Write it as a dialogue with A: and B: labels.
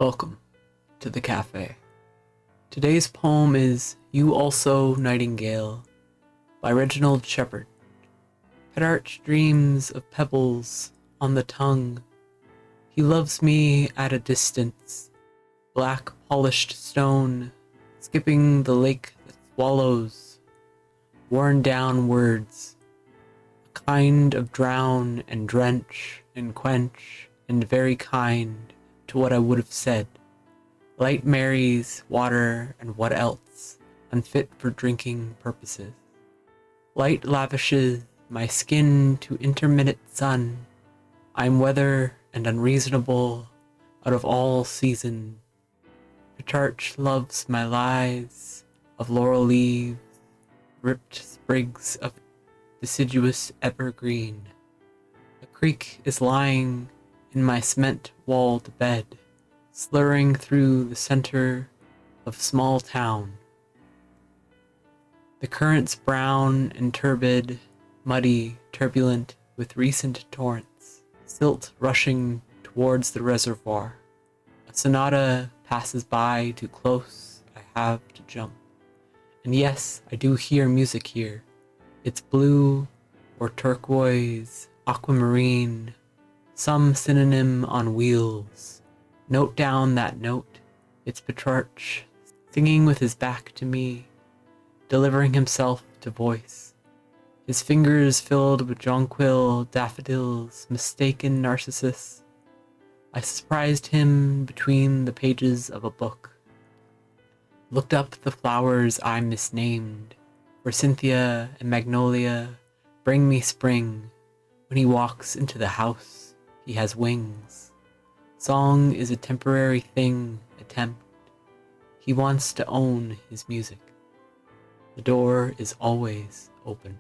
A: Welcome to the cafe. Today's poem is You Also, Nightingale by Reginald Shepherd. Petrarch dreams of pebbles on the tongue. He loves me at a distance, black polished stone, skipping the lake that swallows, worn down words, a kind of drown and drench and quench and very kind to what I would have said. Light marries water and what else, unfit for drinking purposes. Light lavishes my skin to intermittent sun. I'm weather and unreasonable, out of all season. Petrarch loves my lies of laurel leaves, ripped sprigs of deciduous evergreen. A creek is lying in my cement-walled bed, slurring through the center of small town. The currents brown and turbid, muddy, turbulent with recent torrents, silt rushing towards the reservoir. A sonata passes by too close, I have to jump. And yes, I do hear music here. It's blue or turquoise, aquamarine, some synonym on wheels. Note down that note. It's Petrarch, singing with his back to me, delivering himself to voice. His fingers filled with jonquil, daffodils, mistaken narcissus. I surprised him between the pages of a book. Looked up the flowers I misnamed, for Cynthia and magnolia bring me spring. When he walks into the house, he has wings. Song is a temporary thing, attempt. He wants to own his music. The door is always open.